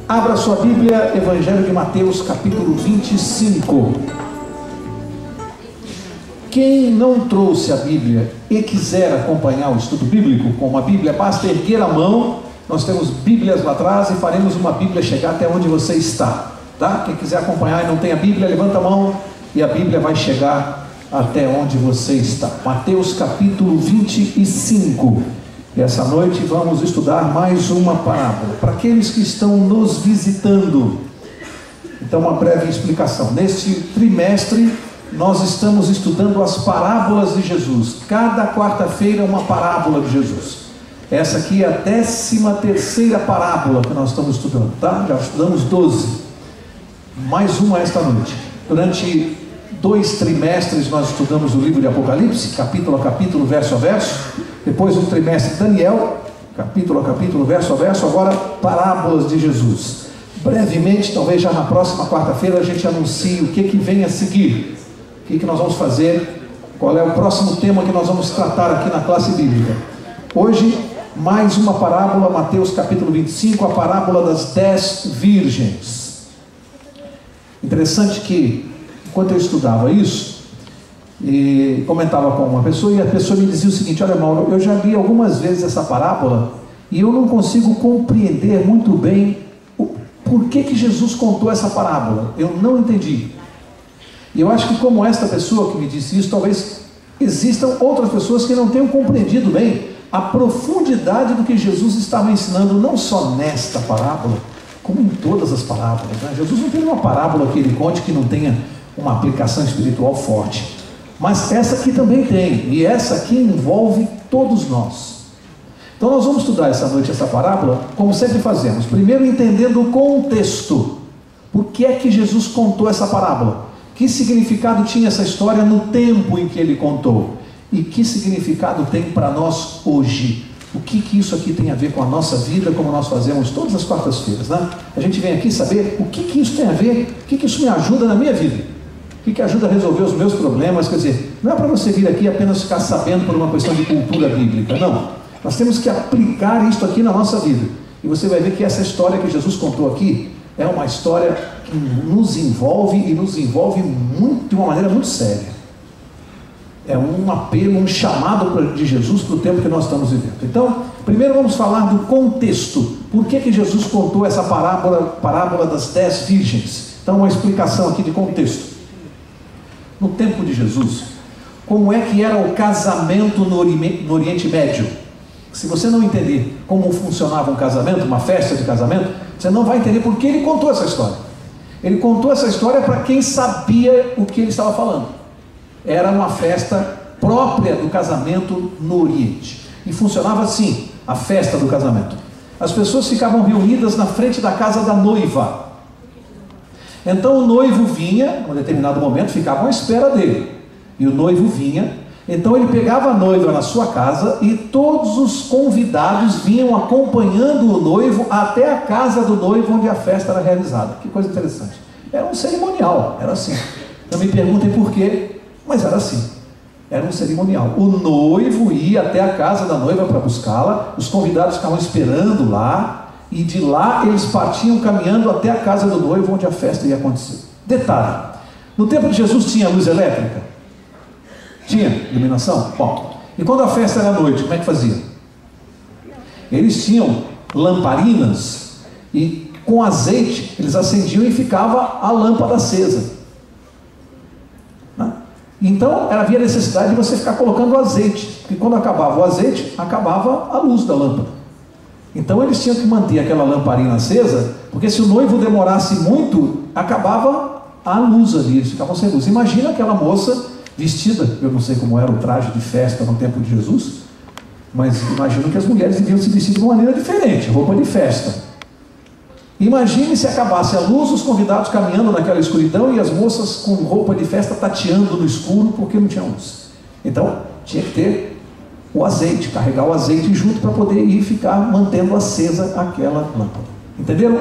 Abra sua Bíblia, Evangelho de Mateus, capítulo 25. Quem não trouxe a Bíblia e quiser acompanhar o estudo bíblico com uma Bíblia, basta erguer a mão. Nós temos Bíblias lá atrás e faremos uma Bíblia chegar até onde você está, tá? Quem quiser acompanhar e não tem a Bíblia, levanta a mão e a Bíblia vai chegar até onde você está. Mateus capítulo 25. E essa noite vamos estudar mais uma parábola. Para aqueles que estão nos visitando, então uma breve explicação. Neste trimestre nós estamos estudando as parábolas de Jesus. Cada quarta-feira uma parábola de Jesus. Essa aqui é a 13ª parábola que nós estamos estudando, tá? Já estudamos 12. Mais uma esta noite. Durante 2 trimestres nós estudamos o livro de Apocalipse, capítulo a capítulo, verso a verso. Depois um trimestre Daniel, capítulo a capítulo, verso a verso. Agora parábolas de Jesus. Brevemente, talvez já na próxima quarta-feira a gente anuncie o que vem a seguir. O que nós vamos fazer, qual é o próximo tema que nós vamos tratar aqui na classe bíblica. Hoje, mais uma parábola, Mateus capítulo 25, a parábola das 10 virgens. Interessante que, enquanto eu estudava isso, e comentava com uma pessoa, e a pessoa me dizia o seguinte: olha, Mauro, eu já li algumas vezes essa parábola, e eu não consigo compreender muito bem por que Jesus contou essa parábola. Eu não entendi. E eu acho que, como esta pessoa que me disse isso, talvez existam outras pessoas que não tenham compreendido bem a profundidade do que Jesus estava ensinando, não só nesta parábola, como em todas as parábolas, né? Jesus não tem uma parábola que ele conte que não tenha uma aplicação espiritual forte, mas essa aqui também tem, e essa aqui envolve todos nós. Então nós vamos estudar essa noite essa parábola, como sempre fazemos, primeiro entendendo o contexto. Por que é que Jesus contou essa parábola? Que significado tinha essa história no tempo em que ele contou? E que significado tem para nós hoje? O que isso aqui tem a ver com a nossa vida, como nós fazemos todas as quartas-feiras, né? A gente vem aqui saber o que isso tem a ver, o que isso me ajuda na minha vida, o que ajuda a resolver os meus problemas. Quer dizer, não é para você vir aqui apenas ficar sabendo por uma questão de cultura bíblica, não. Nós temos que aplicar isto aqui na nossa vida. E você vai ver que essa história que Jesus contou aqui é uma história que nos envolve, e nos envolve muito, de uma maneira muito séria. É um apelo, um chamado de Jesus para o tempo que nós estamos vivendo. Então, primeiro vamos falar do contexto. Por que Jesus contou essa parábola das 10 virgens? Então, uma explicação aqui de contexto. No tempo de Jesus, como é que era o casamento no Oriente Médio? Se você não entender como funcionava um casamento, uma festa de casamento, você não vai entender por que ele contou essa história. Ele contou essa história para quem sabia o que ele estava falando. Era uma festa própria do casamento no Oriente. E funcionava assim, a festa do casamento. As pessoas ficavam reunidas na frente da casa da noiva. Então o noivo vinha, em um determinado momento, ficavam à espera dele. E o noivo vinha, então ele pegava a noiva na sua casa e todos os convidados vinham acompanhando o noivo até a casa do noivo onde a festa era realizada. Que coisa interessante. Era um cerimonial, era assim. Não me perguntem por quê, mas era assim. Era um cerimonial. O noivo ia até a casa da noiva para buscá-la, os convidados ficavam esperando lá, e de lá eles partiam caminhando até a casa do noivo onde a festa ia acontecer. Detalhe, no tempo de Jesus tinha luz elétrica? Tinha iluminação? Bom, e quando a festa era à noite, como é que fazia? Eles tinham lamparinas e com azeite eles acendiam e ficava a lâmpada acesa, né? Então havia necessidade de você ficar colocando o azeite, porque quando acabava o azeite, acabava a luz da lâmpada. Então eles tinham que manter aquela lamparina acesa, porque se o noivo demorasse muito, acabava a luz ali, eles ficavam sem luz. Imagina aquela moça vestida, eu não sei como era o traje de festa no tempo de Jesus, mas imagino que as mulheres deviam se vestir de uma maneira diferente, roupa de festa. Imagine se acabasse a luz, os convidados caminhando naquela escuridão e as moças com roupa de festa tateando no escuro porque não tinha luz. Então tinha que ter o azeite, carregar o azeite junto para poder ir ficar mantendo acesa aquela lâmpada. Entenderam?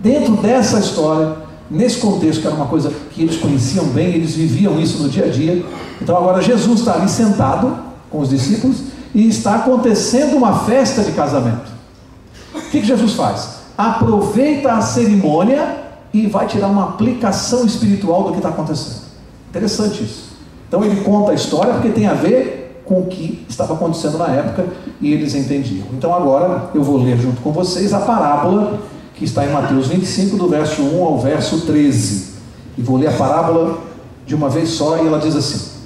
Dentro dessa história, nesse contexto, que era uma coisa que eles conheciam bem, eles viviam isso no dia a dia. Então agora Jesus está ali sentado com os discípulos e está acontecendo uma festa de casamento. O que Jesus faz? aproveita a cerimônia e vai tirar uma aplicação espiritual do que está acontecendo. Interessante isso. Então ele conta a história porque tem a ver com o que estava acontecendo na época e eles entendiam. Então agora eu vou ler junto com vocês a parábola que está em Mateus 25, do verso 1 ao verso 13. E vou ler a parábola de uma vez só e ela diz assim: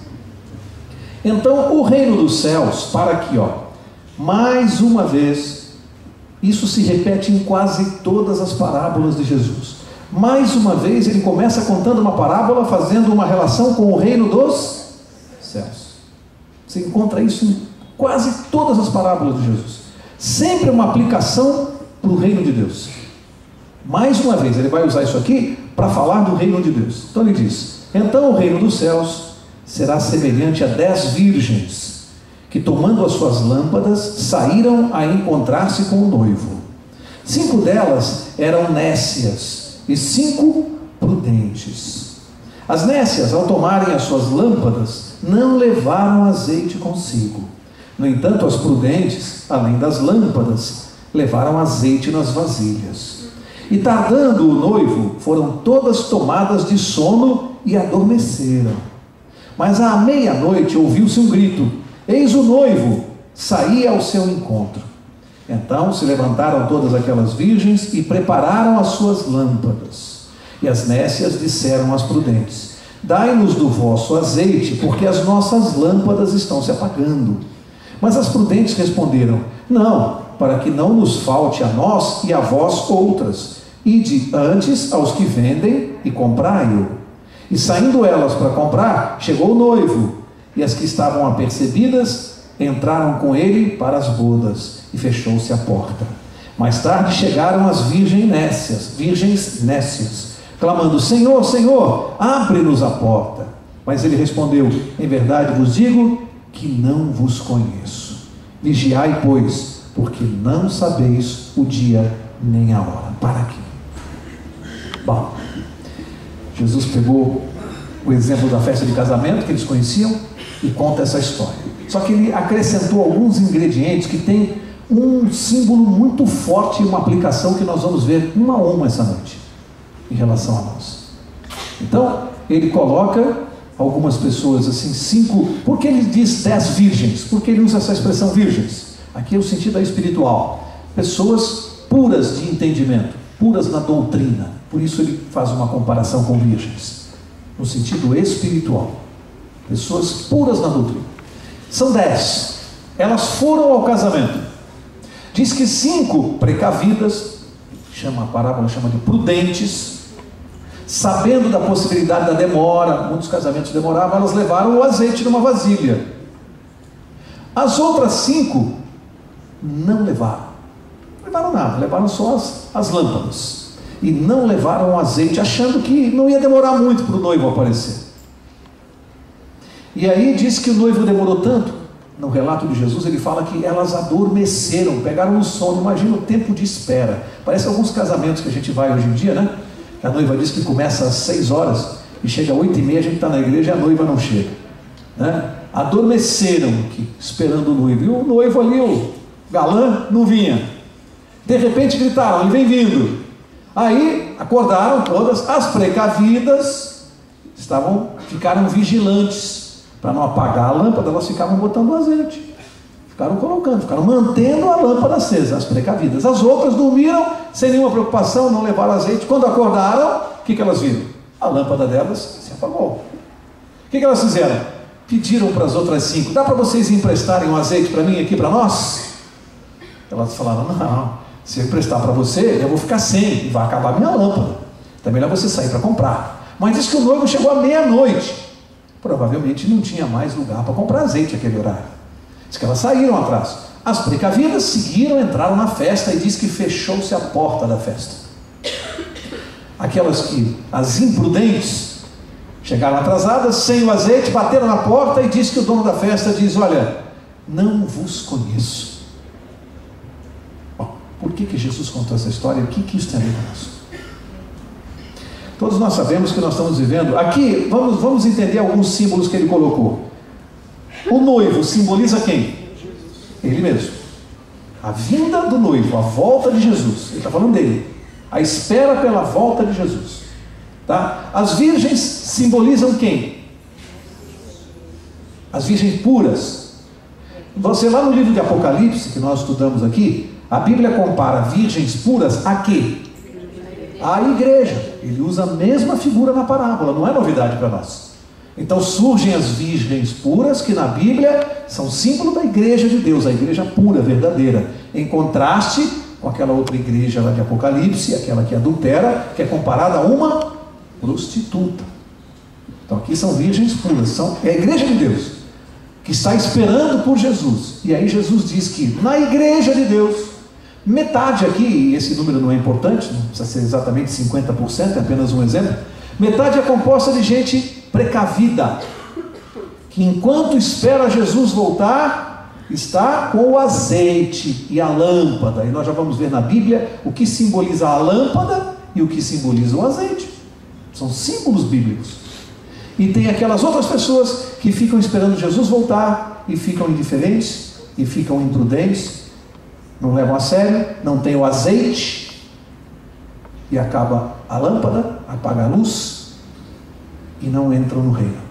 então o reino dos céus, para aqui, mais uma vez, isso se repete em quase todas as parábolas de Jesus. Mais uma vez ele começa contando uma parábola, fazendo uma relação com o reino dos céus. Você encontra isso em quase todas as parábolas de Jesus. Sempre uma aplicação para o reino de Deus. Mais uma vez ele vai usar isso aqui para falar do reino de Deus. Então ele diz: então o reino dos céus será semelhante a 10 virgens, que tomando as suas lâmpadas, saíram a encontrar-se com o noivo. 5 delas eram nécias, e 5 prudentes. As nécias, ao tomarem as suas lâmpadas, não levaram azeite consigo. No entanto, as prudentes, além das lâmpadas, levaram azeite nas vasilhas. E tardando o noivo, foram todas tomadas de sono e adormeceram. Mas à meia-noite ouviu-se um grito: eis o noivo, saía ao seu encontro. Então se levantaram todas aquelas virgens e prepararam as suas lâmpadas. E as nécias disseram às prudentes: dai-nos do vosso azeite, porque as nossas lâmpadas estão se apagando. Mas as prudentes responderam: não, para que não nos falte a nós e a vós outras. Ide antes aos que vendem e comprai-o. E saindo elas para comprar, chegou o noivo, e as que estavam apercebidas entraram com ele para as bodas, e fechou-se a porta. Mais tarde chegaram as virgens nécias, clamando: Senhor, Senhor, abre-nos a porta. Mas ele respondeu: em verdade vos digo que não vos conheço. Vigiai, pois, porque não sabeis o dia nem a hora. Para aqui. Bom, Jesus pegou o exemplo da festa de casamento que eles conheciam e conta essa história. Só que ele acrescentou alguns ingredientes que tem um símbolo muito forte e uma aplicação que nós vamos ver uma a uma essa noite em relação a nós. Então ele coloca algumas pessoas assim, 5. Por que ele diz 10 virgens? Porque ele usa essa expressão virgens. Aqui é o sentido espiritual. Pessoas puras de entendimento, puras na doutrina. Por isso ele faz uma comparação com virgens, no sentido espiritual. Pessoas puras na doutrina. São 10. Elas foram ao casamento. Diz que 5 precavidas, a parábola chama de prudentes, sabendo da possibilidade da demora, muitos casamentos demoravam, elas levaram o azeite numa vasilha. As outras 5 não levaram. Não levaram nada, levaram só as lâmpadas. E não levaram o azeite, achando que não ia demorar muito para o noivo aparecer. E aí diz que o noivo demorou tanto. No relato de Jesus ele fala que elas adormeceram, pegaram no sono. Imagina o tempo de espera. Parece alguns casamentos que a gente vai hoje em dia, né? A noiva diz que começa às 6 horas e chega às 8h30, a gente está na igreja e a noiva não chega, né? Adormeceram aqui, esperando o noivo. E o noivo ali, o galã, não vinha. De repente gritaram: ele vem vindo. Aí acordaram todas, as precavidas ficaram vigilantes para não apagar a lâmpada. Elas ficavam botando azeite, ficaram colocando, ficaram mantendo a lâmpada acesa, as precavidas. As outras dormiram sem nenhuma preocupação, não levaram azeite. Quando acordaram, o que elas viram? A lâmpada delas se apagou. O que elas fizeram? Pediram para as outras 5: dá para vocês emprestarem um azeite para mim aqui, para nós? Elas falaram: não, se eu emprestar para você, eu vou ficar sem, e vai acabar a minha lâmpada. Então é melhor você sair para comprar. Mas diz que o noivo chegou à meia-noite. Provavelmente não tinha mais lugar para comprar azeite naquele horário. Diz que elas saíram atrás. As precavidas seguiram, entraram na festa, e diz que fechou-se a porta da festa. Aquelas as imprudentes, chegaram atrasadas, sem o azeite, bateram na porta, e diz que o dono da festa diz: olha, não vos conheço. Por que Jesus contou essa história? O que isso tem a ver com isso? Todos nós sabemos que nós estamos vivendo. Aqui, vamos entender alguns símbolos que ele colocou. O noivo simboliza quem? Ele mesmo. A vinda do noivo, a volta de Jesus. Ele está falando dele. A espera pela volta de Jesus. Tá? As virgens simbolizam quem? As virgens puras. Você lá no livro de Apocalipse, que nós estudamos aqui, a Bíblia compara virgens puras a quê? A igreja. Ele usa a mesma figura na parábola, não é novidade para nós. Então surgem as virgens puras, que na Bíblia são símbolo da igreja de Deus, a igreja pura, verdadeira, em contraste com aquela outra igreja lá de Apocalipse, aquela que adultera, que é comparada a uma prostituta. Então aqui são virgens puras, é a igreja de Deus, que está esperando por Jesus. E aí Jesus diz que na igreja de Deus, metade aqui, esse número não é importante, não precisa ser exatamente 50%, é apenas um exemplo, metade é composta de gente precavida, que enquanto espera Jesus voltar, está com o azeite e a lâmpada. E nós já vamos ver na Bíblia o que simboliza a lâmpada e o que simboliza o azeite. São símbolos bíblicos. E tem aquelas outras pessoas que ficam esperando Jesus voltar e ficam indiferentes e ficam imprudentes, não levam a sério, não tem o azeite e acaba a lâmpada, apaga a luz e não entram no reino.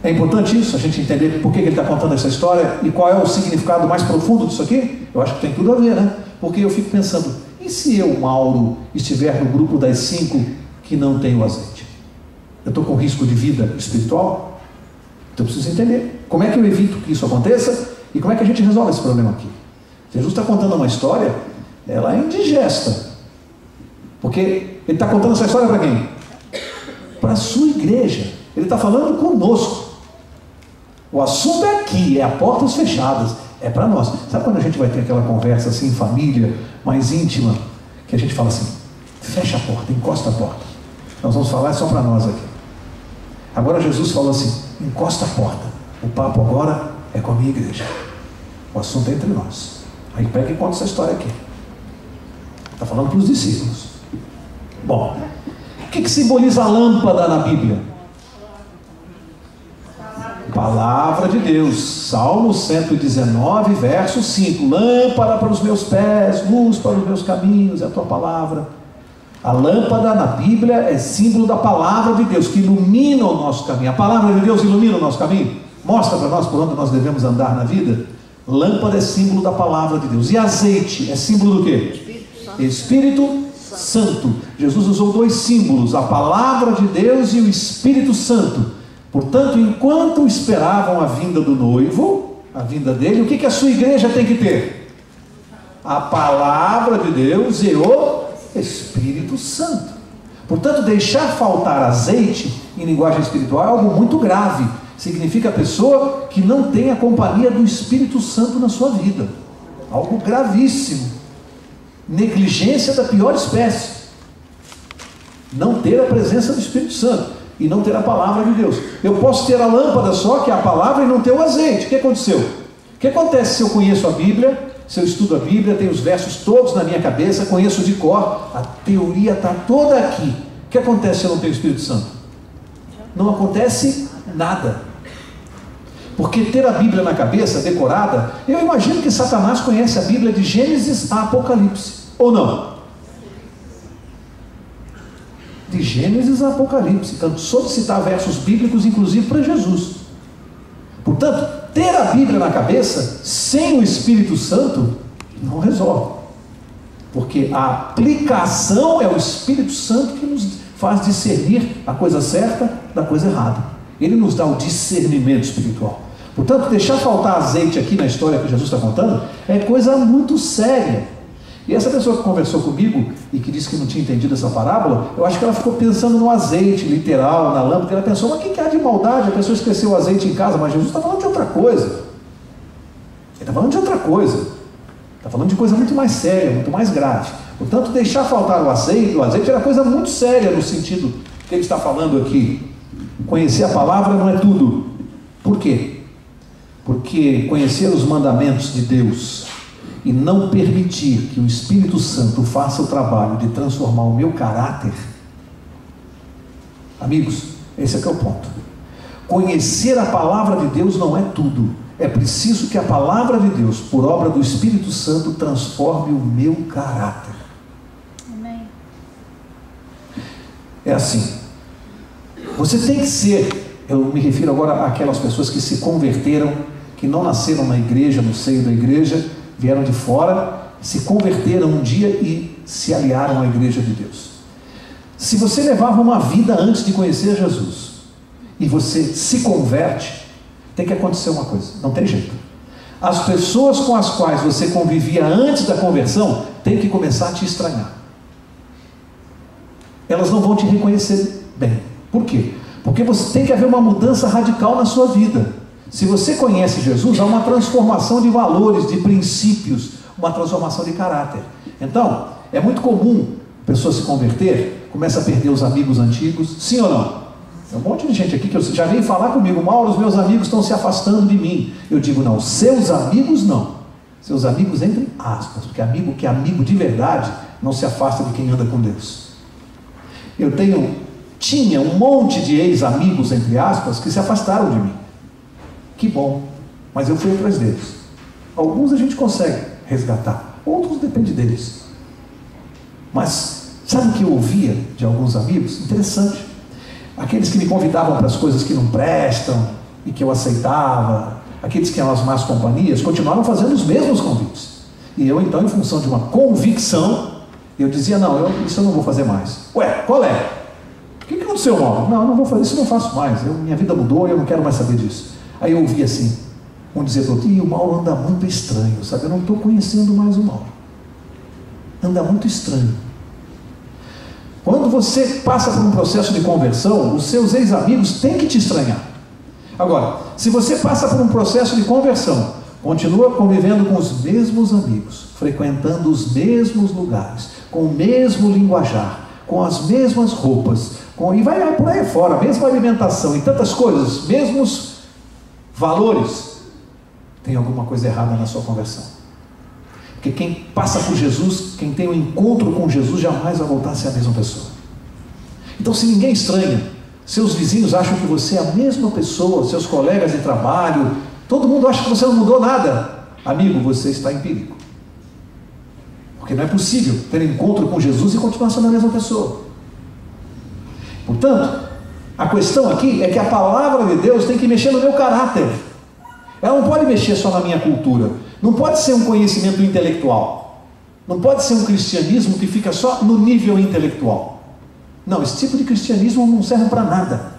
É importante isso, a gente entender por que ele está contando essa história e qual é o significado mais profundo disso aqui. Eu acho que tem tudo a ver, né? Porque eu fico pensando, e se eu, Mauro, estiver no grupo das 5 que não tem o azeite? Eu estou com risco de vida espiritual? Então eu preciso entender como é que eu evito que isso aconteça e como é que a gente resolve esse problema aqui. Jesus está contando uma história, ela é indigesta, porque ele está contando essa história para quem? Para a sua igreja. Ele está falando conosco. O assunto é aqui, é a portas fechadas, é para nós. Sabe quando a gente vai ter aquela conversa assim em família, mais íntima, que a gente fala assim, fecha a porta, encosta a porta, nós vamos falar só para nós aqui. Agora Jesus falou assim, encosta a porta, o papo agora é com a minha igreja, o assunto é entre nós. Aí pega e conta essa história aqui. Está falando para os discípulos. Bom, o que simboliza a lâmpada na Bíblia? Palavra de Deus. Salmo 119, verso 5. Lâmpada para os meus pés, luz para os meus caminhos, é a tua palavra. A lâmpada na Bíblia é símbolo da palavra de Deus, que ilumina o nosso caminho. A palavra de Deus ilumina o nosso caminho, mostra para nós por onde nós devemos andar na vida. Lâmpada é símbolo da palavra de Deus. E azeite é símbolo do quê? Espírito Santo. Jesus usou 2 símbolos, a palavra de Deus e o Espírito Santo. Portanto, enquanto esperavam a vinda do noivo, a vinda dele, o que a sua igreja tem que ter? A palavra de Deus e o Espírito Santo. Portanto, deixar faltar azeite em linguagem espiritual é algo muito grave. Significa a pessoa que não tem a companhia do Espírito Santo na sua vida. Algo gravíssimo. Negligência da pior espécie. Não ter a presença do Espírito Santo e não ter a palavra de Deus. Eu posso ter a lâmpada só, que é a palavra, e não ter o azeite. O que aconteceu? O que acontece se eu conheço a Bíblia, se eu estudo a Bíblia, tenho os versos todos na minha cabeça, conheço de cor, a teoria está toda aqui. O que acontece se eu não tenho o Espírito Santo? Não acontece nada. Porque ter a Bíblia na cabeça, decorada, eu imagino que Satanás conhece a Bíblia de Gênesis a Apocalipse, ou não? De Gênesis a Apocalipse, cansou de citar versos bíblicos, inclusive para Jesus. Portanto, ter a Bíblia na cabeça, sem o Espírito Santo, não resolve. Porque a aplicação é o Espírito Santo que nos faz discernir a coisa certa da coisa errada. Ele nos dá o discernimento espiritual. Portanto, deixar faltar azeite aqui na história que Jesus está contando é coisa muito séria. E essa pessoa que conversou comigo e que disse que não tinha entendido essa parábola, eu acho que ela ficou pensando no azeite literal, na lâmpada. Ela pensou, mas o que há de maldade? A pessoa esqueceu o azeite em casa, mas Jesus está falando de outra coisa. Ele está falando de outra coisa. Está falando de coisa muito mais séria, muito mais grave. Portanto, deixar faltar o azeite era coisa muito séria no sentido que ele está falando aqui. Conhecer a palavra não é tudo. Por quê? Porque conhecer os mandamentos de Deus e não permitir que o Espírito Santo faça o trabalho de transformar o meu caráter, amigos, esse é que é o ponto. Conhecer a palavra de Deus não é tudo, É preciso que a palavra de Deus, por obra do Espírito Santo, transforme o meu caráter. Amém. É assim. Você tem que ser, eu me refiro agora àquelas pessoas que se converteram, que não nasceram na igreja, no seio da igreja, vieram de fora, se converteram um dia e se aliaram à igreja de Deus. Se você levava uma vida antes de conhecer Jesus, e você se converte, tem que acontecer uma coisa, não tem jeito. As pessoas com as quais você convivia antes da conversão, tem que começar a te estranhar. Elas não vão te reconhecer bem. Por quê? Porque você tem que haver uma mudança radical na sua vida. Se você conhece Jesus, há uma transformação de valores, de princípios, uma transformação de caráter. Então, é muito comum a pessoa se converter, começa a perder os amigos antigos, sim ou não? Tem um monte de gente aqui que já vem falar comigo: Mauro, os meus amigos estão se afastando de mim. Eu digo: não, seus amigos não. Seus amigos entre aspas, porque amigo de verdade não se afasta de quem anda com Deus. Eu tinha um monte de ex-amigos, entre aspas, que se afastaram de mim. Que bom, mas eu fui atrás deles. Alguns a gente consegue resgatar, outros depende deles. Mas sabe o que eu ouvia de alguns amigos? Interessante. Aqueles que me convidavam para as coisas que não prestam e que eu aceitava, aqueles que eram as más companhias, continuaram fazendo os mesmos convites. E eu então, em função de uma convicção, eu dizia: não, isso eu não vou fazer mais. Ué, qual é? O que aconteceu, Mauro? Não, eu não vou fazer isso, eu não faço mais. Minha vida mudou e eu não quero mais saber disso. Aí eu ouvi assim, um dizer para o outro: o Mauro anda muito estranho, sabe? Eu não estou conhecendo mais o Mauro. Anda muito estranho. Quando você passa por um processo de conversão, os seus ex-amigos têm que te estranhar. Agora, se você passa por um processo de conversão, continua convivendo com os mesmos amigos, frequentando os mesmos lugares, com o mesmo linguajar, com as mesmas roupas, e vai por aí fora, a mesma alimentação e tantas coisas, mesmos valores, tem alguma coisa errada na sua conversão. Porque quem passa por Jesus, quem tem um encontro com Jesus, jamais vai voltar a ser a mesma pessoa. Então, se ninguém estranha, seus vizinhos acham que você é a mesma pessoa, seus colegas de trabalho, todo mundo acha que você não mudou nada, amigo, você está em perigo. Porque não é possível ter encontro com Jesus e continuar sendo a mesma pessoa. Portanto, a questão aqui é que a palavra de Deus tem que mexer no meu caráter. Ela não pode mexer só na minha cultura. Não pode ser um conhecimento intelectual. Não pode ser um cristianismo que fica só no nível intelectual. Não, esse tipo de cristianismo não serve para nada.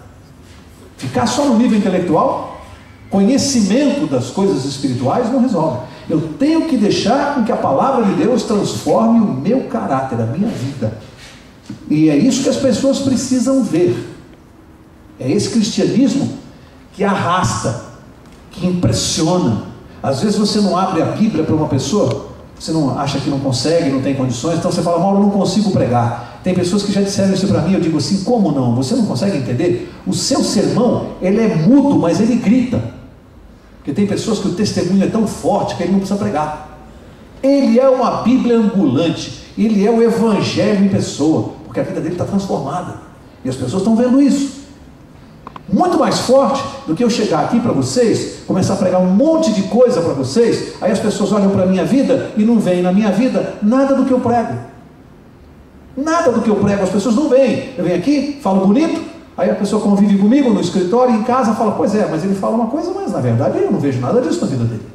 Ficar só no nível intelectual, conhecimento das coisas espirituais não resolve. Eu tenho que deixar com que a palavra de Deus transforme o meu caráter, a minha vida. E é isso que as pessoas precisam ver. É esse cristianismo que arrasta, que impressiona. Às vezes você não abre a Bíblia para uma pessoa, você não acha que não consegue, não tem condições, então você fala: Mauro, eu não consigo pregar. Tem pessoas que já disseram isso para mim, eu digo assim: como não? Você não consegue entender? O seu sermão, ele é mudo, mas ele grita. Porque tem pessoas que o testemunho é tão forte que ele não precisa pregar. Ele é uma Bíblia ambulante, ele é o Evangelho em pessoa, porque a vida dele está transformada, e as pessoas estão vendo isso. Muito mais forte do que eu chegar aqui para vocês, começar a pregar um monte de coisa para vocês, aí as pessoas olham para a minha vida e não veem na minha vida nada do que eu prego. Nada do que eu prego, as pessoas não veem. Eu venho aqui, falo bonito, aí a pessoa convive comigo no escritório, em casa, fala: pois é, mas ele fala uma coisa, mas na verdade eu não vejo nada disso na vida dele.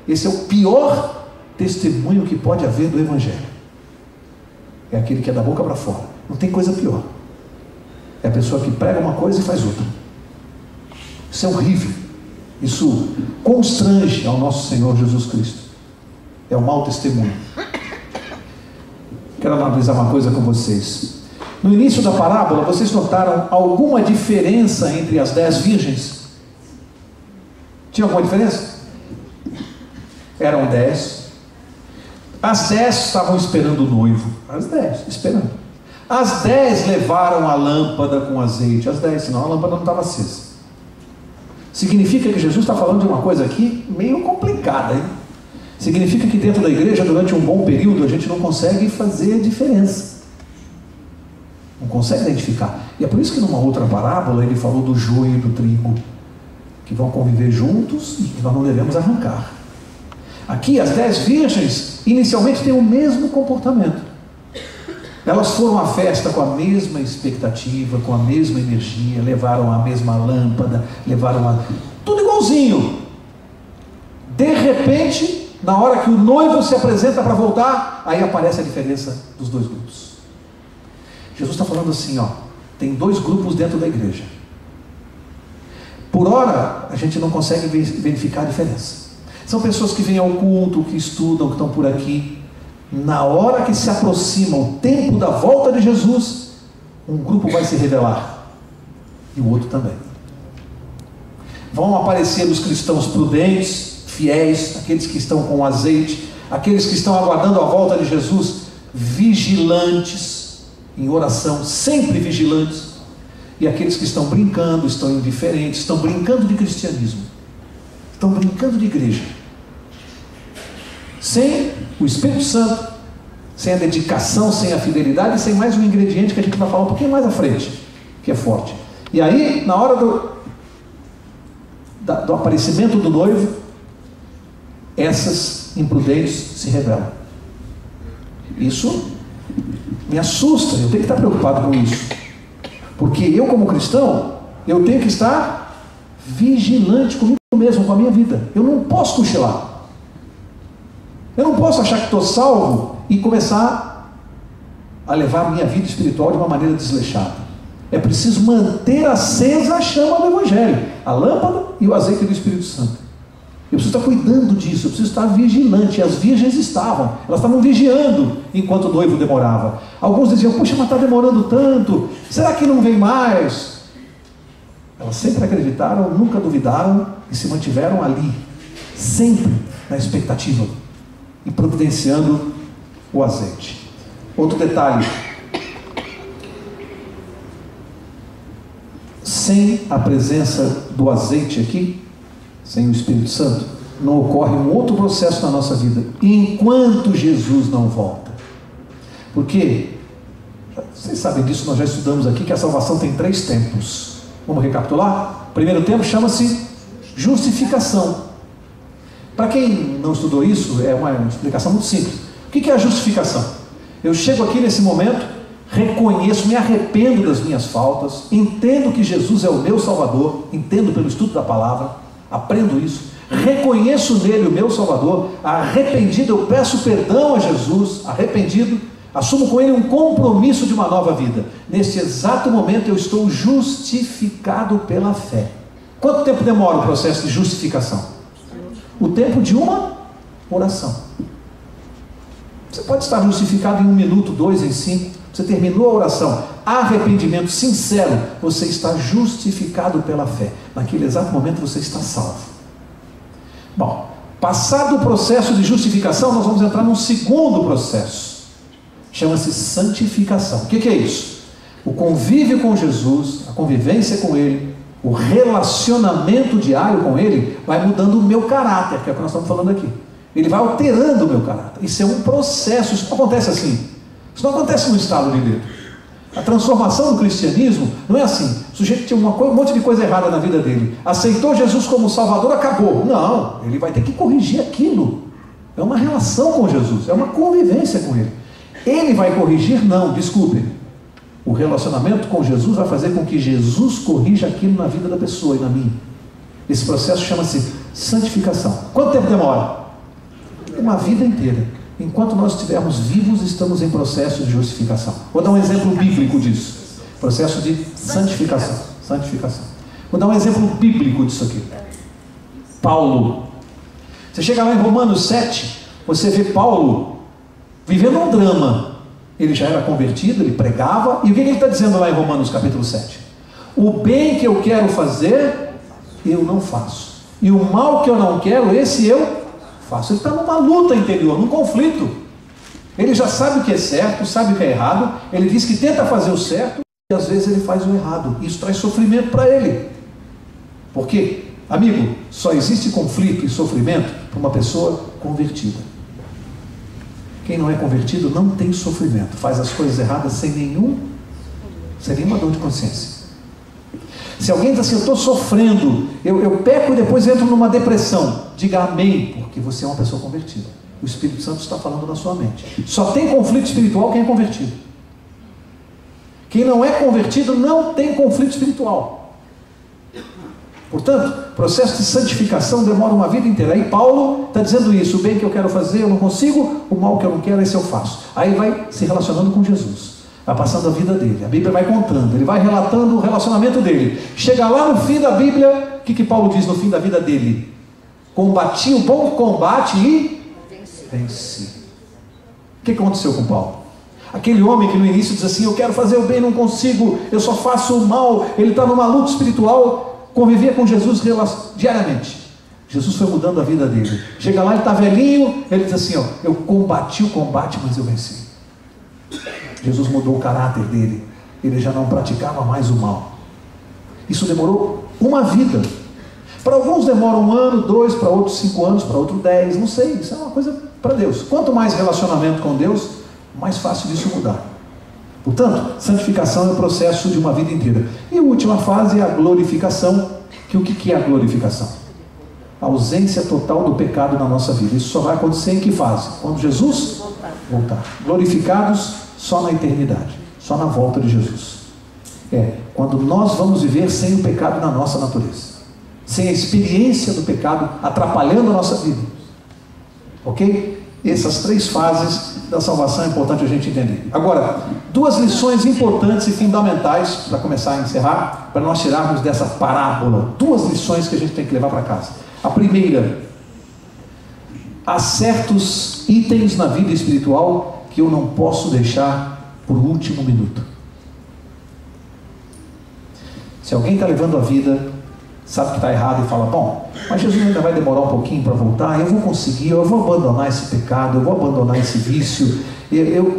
Esse é o pior testemunho que pode haver do Evangelho. É aquele que é da boca para fora. Não tem coisa pior. É a pessoa que prega uma coisa e faz outra. Isso é horrível. Isso constrange ao nosso Senhor Jesus Cristo. É um mau testemunho. Quero analisar uma coisa com vocês. No início da parábola, vocês notaram alguma diferença entre as 10 virgens? Tinha alguma diferença? Eram 10. As 10 estavam esperando o noivo. As 10, esperando. As 10 levaram a lâmpada com azeite. As 10, senão a lâmpada não estava acesa. Significa que Jesus está falando de uma coisa aqui meio complicada, hein? Significa que dentro da igreja, durante um bom período, a gente não consegue fazer diferença. Não consegue identificar. E é por isso que numa outra parábola ele falou do joio e do trigo, que vão conviver juntos e que nós não devemos arrancar. Aqui as 10 virgens inicialmente têm o mesmo comportamento. Elas foram à festa com a mesma expectativa, com a mesma energia, levaram a mesma lâmpada, tudo igualzinho. De repente, na hora que o noivo se apresenta para voltar, aí aparece a diferença dos dois grupos. Jesus está falando assim, tem 2 grupos dentro da igreja. Por hora, a gente não consegue verificar a diferença. São pessoas que vêm ao culto, que estudam, que estão por aqui. Na hora que se aproxima o tempo da volta de Jesus, um grupo vai se revelar, e o outro também. Vão aparecer os cristãos prudentes, fiéis, aqueles que estão com azeite, aqueles que estão aguardando a volta de Jesus, vigilantes, em oração, sempre vigilantes, e aqueles que estão brincando, estão indiferentes, estão brincando de cristianismo, estão brincando de igreja, sem o Espírito Santo, sem a dedicação, sem a fidelidade, sem mais um ingrediente que a gente vai falar um pouquinho mais à frente, que é forte. E aí, na hora do aparecimento do noivo, essas imprudentes se revelam. Isso me assusta, eu tenho que estar preocupado com isso, porque eu, como cristão, eu tenho que estar vigilante comigo mesmo, com a minha vida. Eu não posso cochilar, eu não posso achar que estou salvo e começar a levar a minha vida espiritual de uma maneira desleixada. É preciso manter acesa a chama do Evangelho, a lâmpada e o azeite do Espírito Santo. Eu preciso estar cuidando disso, eu preciso estar vigilante. E as virgens estavam, elas estavam vigiando enquanto o noivo demorava. Alguns diziam, puxa, mas está demorando tanto, será que não vem mais? Elas sempre acreditaram, nunca duvidaram e se mantiveram ali, sempre na expectativa e providenciando o azeite. Outro detalhe: sem a presença do azeite aqui, sem o Espírito Santo, não ocorre um outro processo na nossa vida, enquanto Jesus não volta. Porque, vocês sabem disso, nós já estudamos aqui que a salvação tem 3 tempos. Vamos recapitular? O primeiro tempo chama-se justificação. Para quem não estudou isso, é uma explicação muito simples. O que é a justificação? Eu chego aqui nesse momento, reconheço, me arrependo das minhas faltas, entendo que Jesus é o meu Salvador, entendo pelo estudo da palavra, aprendo isso, reconheço nele o meu Salvador, arrependido, eu peço perdão a Jesus, arrependido, assumo com ele um compromisso de uma nova vida. Neste exato momento eu estou justificado pela fé. Quanto tempo demora o processo de justificação? O tempo de uma oração. Você pode estar justificado em 1 minuto, 2, em 5. Você terminou a oração, arrependimento sincero, você está justificado pela fé. Naquele exato momento você está salvo. Bom, passado o processo de justificação, nós vamos entrar num segundo processo. Chama-se santificação. O que é isso? O convívio com Jesus, a convivência com Ele, o relacionamento diário com Ele vai mudando o meu caráter, que é o que nós estamos falando aqui. Ele vai alterando o meu caráter. Isso é um processo, isso não acontece assim. Isso não acontece no estado de dedo. A transformação do cristianismo não é assim. O sujeito tinha um monte de coisa errada na vida dele, aceitou Jesus como Salvador, acabou. Não, ele vai ter que corrigir aquilo. É uma relação com Jesus, é uma convivência com Ele. Ele vai corrigir? Não, desculpe. O relacionamento com Jesus vai fazer com que Jesus corrija aquilo na vida da pessoa e na minha. Esse processo chama-se santificação. Quanto tempo demora? Uma vida inteira. Enquanto nós estivermos vivos, estamos em processo de justificação. Vou dar um exemplo bíblico disso. Processo de santificação. Vou dar um exemplo bíblico disso aqui. Paulo. Você chega lá em Romanos 7, você vê Paulo vivendo um drama. Ele já era convertido, ele pregava. E o que ele está dizendo lá em Romanos capítulo 7? O bem que eu quero fazer, eu não faço. E o mal que eu não quero, esse eu faço. Ele está numa luta interior, num conflito. Ele já sabe o que é certo, sabe o que é errado. Ele diz que tenta fazer o certo e às vezes ele faz o errado. Isso traz sofrimento para ele. Por quê? Amigo, só existe conflito e sofrimento para uma pessoa convertida. Quem não é convertido não tem sofrimento. Faz as coisas erradas sem nenhuma dor de consciência. Se alguém diz assim, eu estou sofrendo, eu peco e depois entro numa depressão, diga amém, porque você é uma pessoa convertida. O Espírito Santo está falando na sua mente. Só tem conflito espiritual quem é convertido. Quem não é convertido não tem conflito espiritual. Portanto, o processo de santificação demora uma vida inteira. Aí Paulo está dizendo isso: o bem que eu quero fazer eu não consigo, o mal que eu não quero esse eu faço. Aí vai se relacionando com Jesus, vai passando a vida dele, a Bíblia vai contando, ele vai relatando o relacionamento dele. Chega lá no fim da Bíblia, o que Paulo diz no fim da vida dele? Combati o bom combate e venci. O que aconteceu com Paulo? Aquele homem que no início diz assim, eu quero fazer o bem, não consigo, eu só faço o mal, ele está numa luta espiritual, convivia com Jesus diariamente. Jesus foi mudando a vida dele. Chega lá, ele está velhinho, ele diz assim, eu combati o combate, mas eu venci. Jesus mudou o caráter dele, ele já não praticava mais o mal. Isso demorou uma vida. Para alguns demora 1 ano, 2, para outros 5 anos, para outros 10, não sei, isso é uma coisa para Deus. Quanto mais relacionamento com Deus, mais fácil disso mudar. Portanto, santificação é o processo de uma vida inteira. E a última fase é a glorificação, que o que é a glorificação? A ausência total do pecado na nossa vida. Isso só vai acontecer em que fase? Quando Jesus voltar. Glorificados só na eternidade, só na volta de Jesus. Quando nós vamos viver sem o pecado na nossa natureza, sem a experiência do pecado atrapalhando a nossa vida. Ok? Essas 3 fases da salvação é importante a gente entender. Agora, 2 lições importantes e fundamentais para começar a encerrar, para nós tirarmos dessa parábola. 2 lições que a gente tem que levar para casa. A primeira: há certos itens na vida espiritual que eu não posso deixar por último minuto. Se alguém está levando a vida, sabe que está errado e fala, bom, mas Jesus ainda vai demorar um pouquinho para voltar, eu vou conseguir, eu vou abandonar esse pecado, eu vou abandonar esse vício,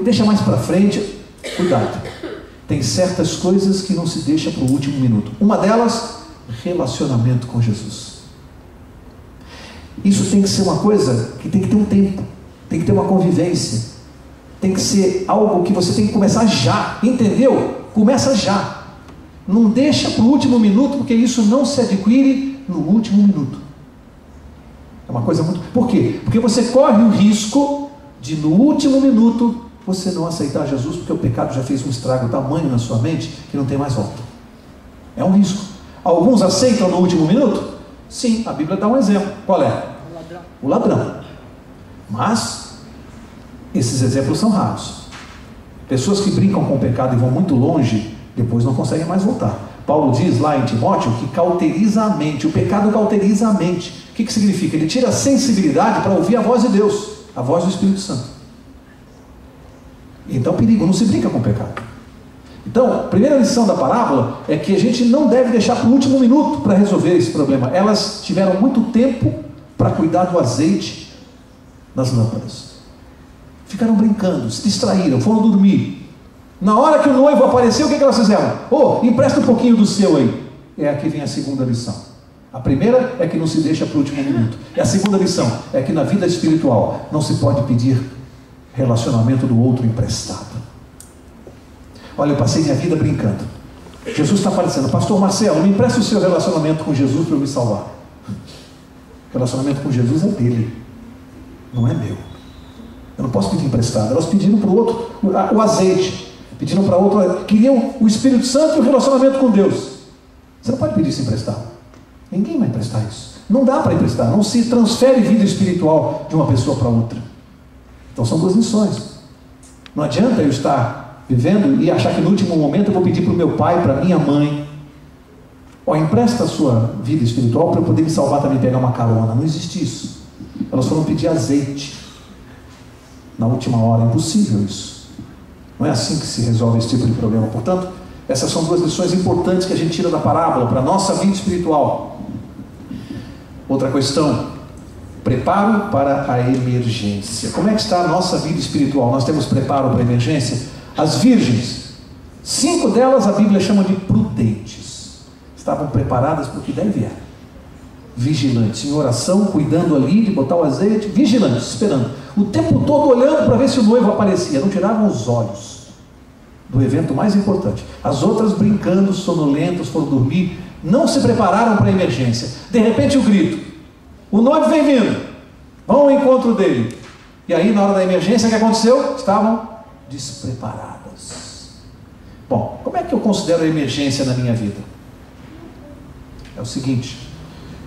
deixa mais para frente. Cuidado, tem certas coisas que não se deixa para o último minuto. Uma delas, relacionamento com Jesus. Isso tem que ser uma coisa que tem que ter um tempo, tem que ter uma convivência, tem que ser algo que você tem que começar já, entendeu? Começa já. Não deixa para o último minuto, porque isso não se adquire no último minuto. É uma coisa muito... Por quê? Porque você corre o risco de no último minuto você não aceitar Jesus, porque o pecado já fez um estrago tamanho na sua mente que não tem mais volta. É um risco. Alguns aceitam no último minuto? Sim, a Bíblia dá um exemplo. Qual é? O ladrão. Mas esses exemplos são raros. Pessoas que brincam com o pecado e vão muito longe, depois não conseguem mais voltar. Paulo diz lá em Timóteo que cauteriza a mente. O pecado cauteriza a mente. O que significa? Ele tira a sensibilidade para ouvir a voz de Deus, a voz do Espírito Santo. Então, perigo, não se brinca com o pecado. Então, a primeira lição da parábola é que a gente não deve deixar para o último minuto para resolver esse problema. Elas tiveram muito tempo para cuidar do azeite nas lâmpadas. Ficaram brincando, se distraíram, foram dormir. Na hora que o noivo apareceu, o que elas fizeram? Empresta um pouquinho do seu aí. Aqui vem a segunda lição. A primeira é que não se deixa para o último minuto. E a segunda lição é que na vida espiritual não se pode pedir relacionamento do outro emprestado. Olha, eu passei minha vida brincando. Jesus está aparecendo. Pastor Marcelo, me empresta o seu relacionamento com Jesus para eu me salvar. O relacionamento com Jesus é dele, não é meu. Eu não posso pedir emprestado. Elas pediram para o outro o azeite. Pediram para outro, queriam o Espírito Santo e o relacionamento com Deus. Você não pode pedir isso emprestado. Ninguém vai emprestar isso. Não dá para emprestar. Não se transfere vida espiritual de uma pessoa para outra. Então são 2 lições. Não adianta eu estar vivendo e achar que no último momento eu vou pedir para o meu pai, para a minha mãe, empresta a sua vida espiritual para eu poder me salvar também, pegar uma carona. Não existe isso. Elas foram pedir azeite na última hora. É impossível isso. Não é assim que se resolve esse tipo de problema. Portanto, essas são 2 lições importantes que a gente tira da parábola para a nossa vida espiritual. Outra questão: preparo para a emergência. Como é que está a nossa vida espiritual? Nós temos preparo para a emergência? As virgens, 5 delas a Bíblia chama de prudentes. Estavam preparadas para o que deve vier. Vigilantes, em oração, cuidando ali de botar o azeite, vigilantes, esperando. O tempo todo olhando para ver se o noivo aparecia. Não tiravam os olhos. do evento mais importante. As outras, brincando, sonolentas, foram dormir, não se prepararam para a emergência. De repente o grito, o noivo vem vindo, vão ao encontro dele. E aí, na hora da emergência, o que aconteceu? Estavam despreparadas. Bom, como é que eu considero a emergência na minha vida? É o seguinte,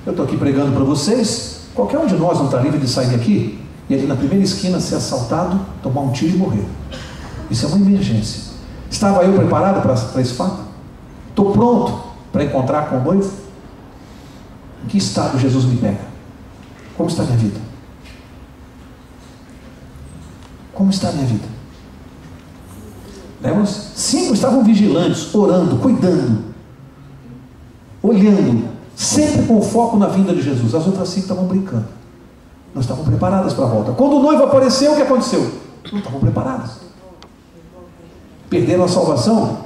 eu estou aqui pregando para vocês, qualquer um de nós não está livre de sair daqui e ali na primeira esquina ser assaltado, tomar um tiro e morrer. Isso é uma emergência. Estava eu preparado para esse fato? Estou pronto para encontrar com o noivo? Em que estado Jesus me pega? Como está a minha vida? Como está a minha vida? Lembra? 5 estavam vigilantes, orando, cuidando, olhando, sempre com foco na vinda de Jesus. As outras 5 estavam brincando, não estavam preparadas para a volta. Quando o noivo apareceu, o que aconteceu? Não estavam preparadas. Perderam a salvação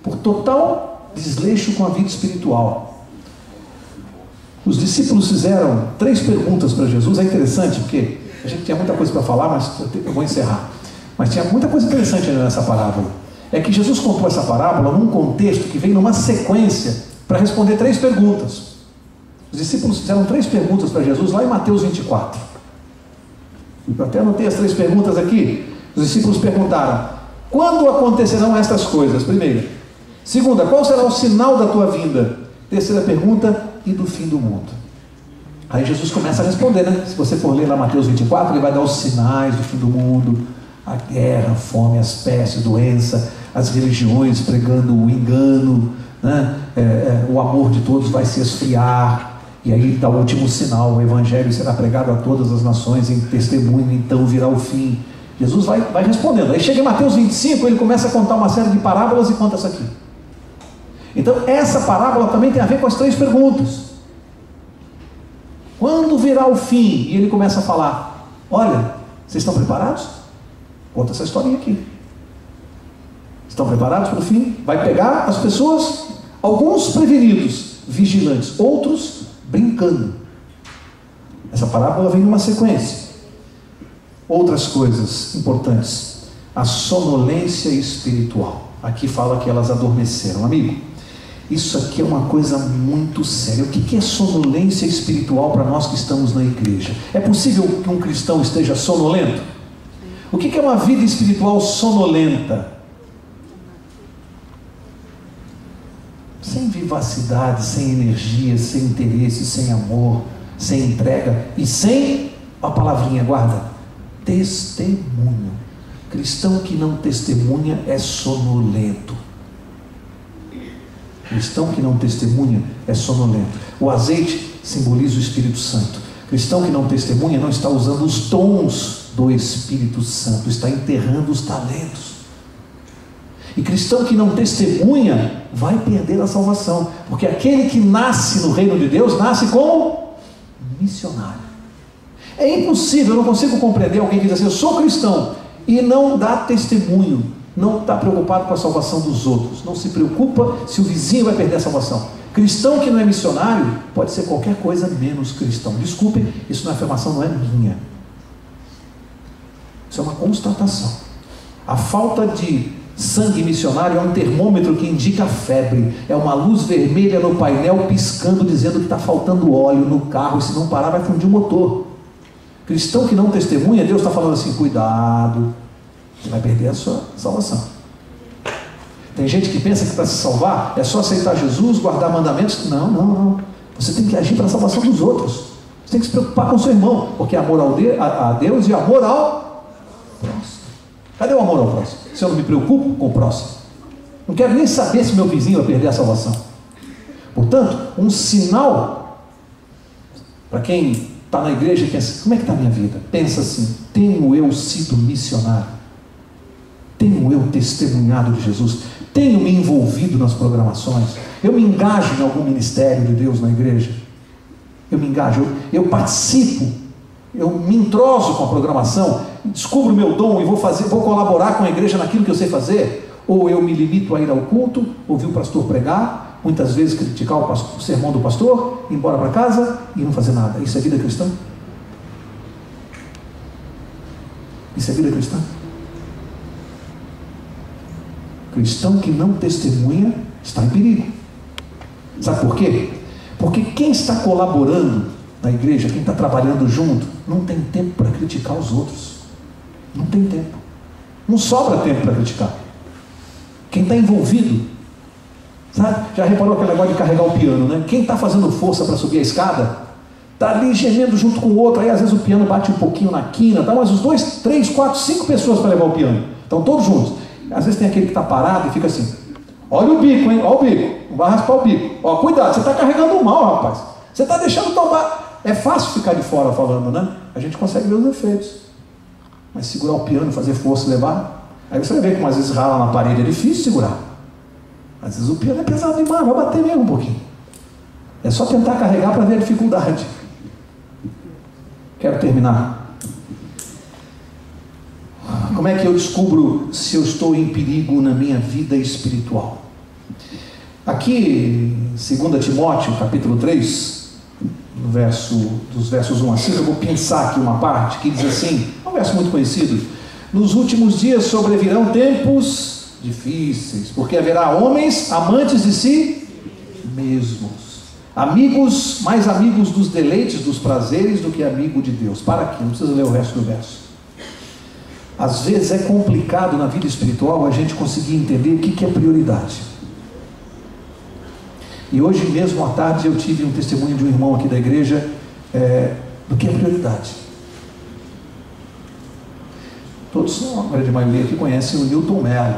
por total desleixo com a vida espiritual. Os discípulos fizeram 3 perguntas para Jesus. É interessante porque a gente tinha muita coisa para falar, mas eu vou encerrar. Mas tinha muita coisa interessante nessa parábola. É que Jesus contou essa parábola num contexto que vem numa sequência para responder 3 perguntas. Os discípulos fizeram 3 perguntas para Jesus lá em Mateus 24. Eu até anotei as 3 perguntas aqui. Os discípulos perguntaram: quando acontecerão estas coisas? Primeira. Segunda, qual será o sinal da tua vinda? Terceira pergunta, e do fim do mundo? Aí Jesus começa a responder, né? Se você for ler lá Mateus 24, ele vai dar os sinais do fim do mundo: a guerra, a fome, as pestes, doença, as religiões pregando o engano, né? O amor de todos vai se esfriar, e aí está o último sinal: o evangelho será pregado a todas as nações em testemunho, então virá o fim. Jesus vai respondendo. Aí chega em Mateus 25, ele começa a contar uma série de parábolas e conta essa aqui. Então essa parábola também tem a ver com as 3 perguntas. Quando virá o fim? E ele começa a falar: olha, vocês estão preparados? Conta essa historinha aqui. Estão preparados para o fim? Vai pegar as pessoas, alguns prevenidos, vigilantes, outros brincando. Essa parábola vem numa sequência. Outras coisas importantes: a sonolência espiritual. Aqui fala que elas adormeceram. Amigo, isso aqui é uma coisa muito séria. O que é sonolência espiritual para nós que estamos na igreja? É possível que um cristão esteja sonolento? O que é uma vida espiritual sonolenta? Sem vivacidade, sem energia, sem interesse, sem amor, sem entrega e sem, a palavrinha, guarda, testemunho. Cristão que não testemunha é sonolento. Cristão que não testemunha é sonolento. O azeite simboliza o Espírito Santo. Cristão que não testemunha não está usando os dons do Espírito Santo, está enterrando os talentos. E cristão que não testemunha vai perder a salvação, porque aquele que nasce no reino de Deus nasce como missionário. É impossível, eu não consigo compreender alguém que diz assim: eu sou cristão, e não dá testemunho, não está preocupado com a salvação dos outros, não se preocupa se o vizinho vai perder a salvação. Cristão que não é missionário pode ser qualquer coisa menos cristão. Desculpe, isso não é afirmação, não é minha. Isso é uma constatação. A falta de sangue missionário é um termômetro que indica a febre. É uma luz vermelha no painel piscando, dizendo que está faltando óleo no carro, e se não parar vai fundir o motor. Cristão que não testemunha, Deus está falando assim: cuidado, você vai perder a sua salvação. Tem gente que pensa que para se salvar é só aceitar Jesus, guardar mandamentos. Não. Você tem que agir para a salvação dos outros. Você tem que se preocupar com o seu irmão, porque é amor a Deus e amor ao próximo. Cadê o amor ao próximo? Se eu não me preocupo com o próximo, não quero nem saber se meu vizinho vai perder a salvação. Portanto, um sinal para quem está na igreja e pensa: como é que está a minha vida? Pensa assim: tenho eu sido missionário? Tenho eu testemunhado de Jesus? Tenho me envolvido nas programações? Eu me engajo em algum ministério de Deus na igreja? Eu me engajo, eu participo, eu me entroso com a programação, descubro o meu dom e vou colaborar com a igreja naquilo que eu sei fazer? Ou eu me limito a ir ao culto, ouvir o pastor pregar, muitas vezes criticar o sermão do pastor, ir embora para casa e não fazer nada? Isso é vida cristã? Isso é vida cristã? Cristão que não testemunha está em perigo. Sabe por quê? Porque quem está colaborando na igreja, quem está trabalhando junto, não tem tempo para criticar os outros. Não tem tempo. Não sobra tempo para criticar. Quem está envolvido, sabe? Já reparou aquele negócio de carregar o piano, né? Quem está fazendo força para subir a escada, está ali gemendo junto com o outro, aí às vezes o piano bate um pouquinho na quina, tá? Mas os 2, 3, 4, 5 pessoas para levar o piano, estão todos juntos. Às vezes tem aquele que está parado e fica assim, olha o bico, hein? Olha o bico, não vai raspar o bico. Ó, cuidado, você está carregando mal, rapaz. Você está deixando tomar. É fácil ficar de fora falando, né? A gente consegue ver os efeitos. Mas segurar o piano, fazer força e levar, aí você vai ver como às vezes rala na parede, é difícil segurar. Às vezes o piano é pesado demais, vai bater mesmo um pouquinho. É só tentar carregar para ver a dificuldade. Quero terminar. Como é que eu descubro se eu estou em perigo na minha vida espiritual? Aqui, 2 Timóteo, capítulo 3, dos versos 1 a 5, eu vou pensar aqui uma parte que diz assim, é um verso muito conhecido: nos últimos dias sobrevirão tempos difíceis, porque haverá homens amantes de si mesmos, amigos, mais amigos dos deleites, dos prazeres, do que amigo de Deus. Para aqui, não precisa ler o resto do verso. Às vezes é complicado na vida espiritual a gente conseguir entender o que é prioridade. E hoje mesmo à tarde eu tive um testemunho de um irmão aqui da igreja do que é prioridade. Todos, a grande maioria aqui conhecem o Newton Mello.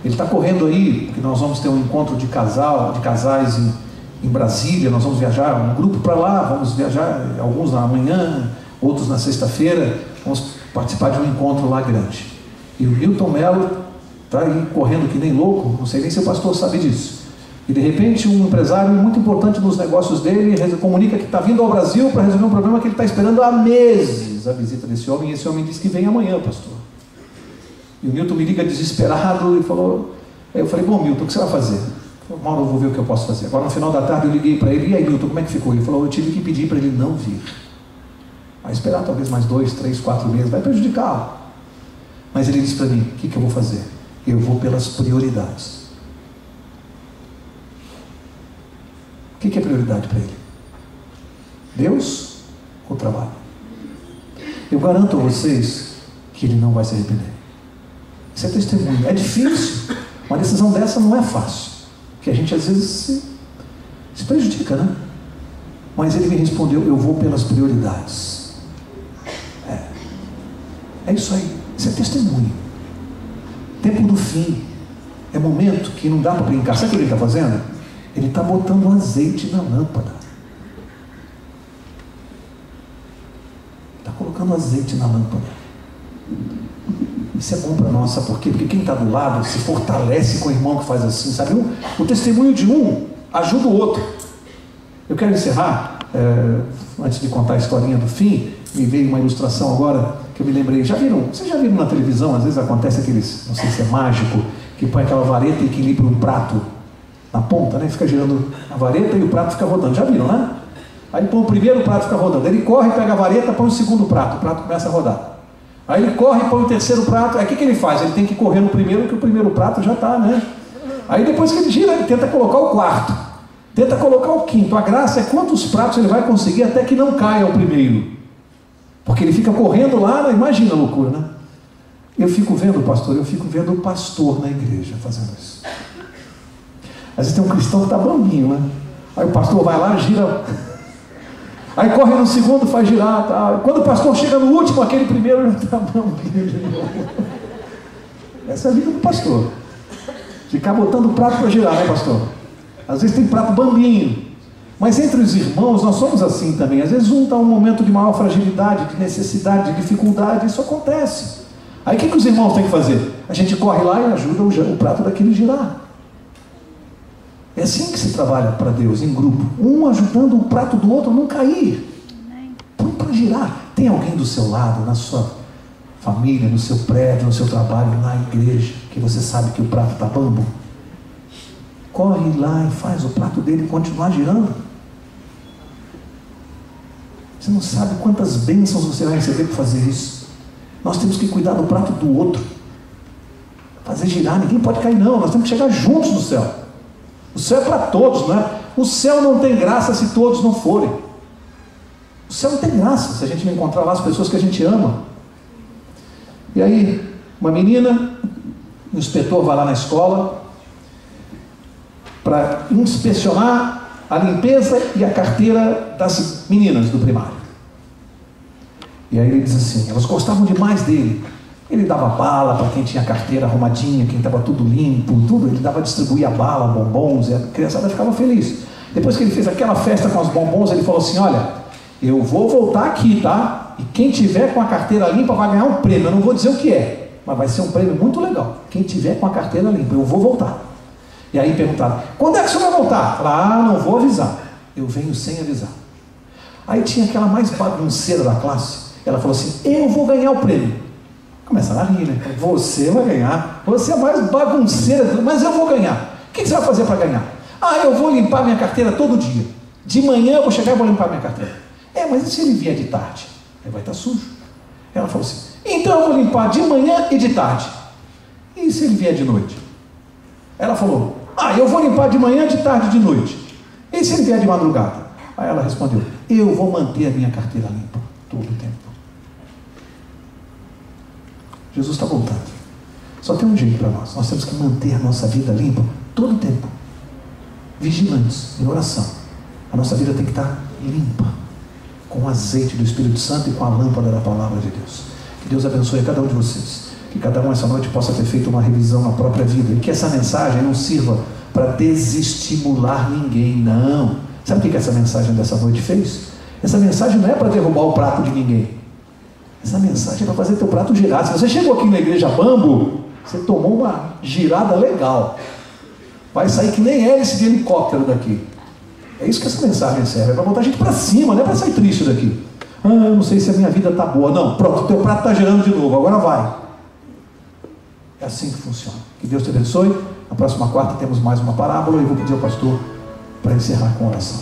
Ele está correndo aí, porque nós vamos ter um encontro de casais em Brasília. Nós vamos viajar, um grupo para lá, vamos viajar, alguns na manhã, outros na sexta-feira, vamos participar de um encontro lá grande. E o Newton Mello está aí correndo que nem louco, não sei nem se o pastor sabe disso. E de repente um empresário muito importante nos negócios dele comunica que está vindo ao Brasil para resolver um problema que ele está esperando há meses a visita desse homem, e esse homem diz que vem amanhã, pastor. E o Milton me liga desesperado e falou, aí eu falei, bom Milton, o que você vai fazer? Ele falou, Mauro, eu vou ver o que eu posso fazer. Agora no final da tarde eu liguei para ele, e aí Milton, como é que ficou? Ele falou, eu tive que pedir para ele não vir. Vai esperar talvez mais 2, 3, 4 meses, vai prejudicá-lo. Mas ele disse para mim, o que eu vou fazer? Eu vou pelas prioridades. O que é prioridade para ele? Deus ou trabalho? Eu garanto a vocês que ele não vai se arrepender. Isso é testemunho. É difícil. Uma decisão dessa não é fácil. Porque a gente às vezes se prejudica, né? Mas ele me respondeu, eu vou pelas prioridades. É isso aí. Isso é testemunho. Tempo do fim. É momento que não dá para brincar. Sabe o que ele está fazendo? Ele está botando azeite na lâmpada. Está colocando azeite na lâmpada. Isso é bom para nós, sabe por quê? Porque quem está do lado se fortalece com o irmão que faz assim, sabe? O testemunho de um ajuda o outro. Eu quero encerrar, antes de contar a historinha do fim, me veio uma ilustração agora que eu me lembrei. Vocês já viram na televisão, às vezes acontece aqueles, não sei se é mágico, que põe aquela vareta e equilibra um prato na ponta, né? Fica girando a vareta e o prato fica rodando. Já viram, né? Aí põe o primeiro, o prato fica rodando. Ele corre, pega a vareta, põe o segundo prato. O prato começa a rodar. Aí ele corre, põe o terceiro prato. Aí o que ele faz? Ele tem que correr no primeiro, que o primeiro prato já está, né? Aí depois que ele gira, ele tenta colocar o quarto. Tenta colocar o quinto. A graça é quantos pratos ele vai conseguir até que não caia o primeiro. Porque ele fica correndo lá, imagina a loucura, né? Eu fico vendo o pastor na igreja fazendo isso. Às vezes tem um cristão que está bambinho, né? Aí o pastor vai lá, gira, aí corre no segundo, faz girar, tá? Quando o pastor chega no último, aquele primeiro já está bambinho de novo. Essa é a vida do pastor. Ficar botando o prato para girar, né, pastor? Às vezes tem prato bambinho. Mas entre os irmãos, nós somos assim também. Às vezes um está num momento de maior fragilidade, de necessidade, de dificuldade, isso acontece. Aí o que os irmãos têm que fazer? A gente corre lá e ajuda o prato daquele girar. É assim que se trabalha para Deus, em grupo. Um ajudando o prato do outro a não cair. Põe para girar. Tem alguém do seu lado, na sua família, no seu prédio, no seu trabalho, na igreja, que você sabe que o prato está bambo? Corre lá e faz o prato dele continuar girando. Você não sabe quantas bênçãos você vai receber por fazer isso. Nós temos que cuidar do prato do outro. fazer girar, ninguém pode cair não, nós temos que chegar juntos no céu. O céu é para todos, não é? O céu não tem graça se todos não forem. O céu não tem graça se a gente não encontrar lá as pessoas que a gente ama. E aí, uma menina, o inspetor vai lá na escola para inspecionar a limpeza e a carteira das meninas do primário. E aí ele diz assim, elas gostavam demais dele. Ele dava bala para quem tinha a carteira arrumadinha, quem estava tudo limpo, tudo. Ele distribuía bala, bombons, e a criançada ficava feliz. Depois que ele fez aquela festa com os bombons, ele falou assim, olha, eu vou voltar aqui, tá? E quem tiver com a carteira limpa vai ganhar um prêmio. Eu não vou dizer o que é, mas vai ser um prêmio muito legal. Quem tiver com a carteira limpa, eu vou voltar. E aí perguntaram, quando é que você vai voltar? Falaram, não vou avisar. Eu venho sem avisar. Aí tinha aquela mais bagunceira da classe. Ela falou assim, eu vou ganhar o prêmio. Começaram a rir, né? Você vai ganhar. Você é mais bagunceira, mas eu vou ganhar. O que você vai fazer para ganhar? Eu vou limpar minha carteira todo dia. De manhã eu vou chegar e vou limpar minha carteira. Mas e se ele vier de tarde? Aí vai estar sujo. Ela falou assim, então eu vou limpar de manhã e de tarde. E se ele vier de noite? Ela falou, eu vou limpar de manhã, de tarde e de noite. E se ele vier de madrugada? Aí ela respondeu, eu vou manter a minha carteira limpa todo o tempo. Jesus está voltando. Só tem um jeito para nós. Nós temos que manter a nossa vida limpa todo o tempo. Vigilantes, em oração. A nossa vida tem que estar limpa, com o azeite do Espírito Santo e com a lâmpada da palavra de Deus. Que Deus abençoe a cada um de vocês. Que cada um essa noite possa ter feito uma revisão na própria vida. E que essa mensagem não sirva para desestimular ninguém, não. Sabe o que essa mensagem dessa noite fez? Essa mensagem não é para derrubar o prato de ninguém. Essa mensagem é para fazer teu prato girar. Se você chegou aqui na igreja Bambo, você tomou uma girada legal. Vai sair que nem hélice de helicóptero daqui. É isso que essa mensagem serve. É para botar a gente para cima, não é para sair triste daqui. Eu não sei se a minha vida está boa. Não, pronto, teu prato está girando de novo, agora vai. É assim que funciona. Que Deus te abençoe. Na próxima quarta temos mais uma parábola e vou pedir ao pastor para encerrar com oração.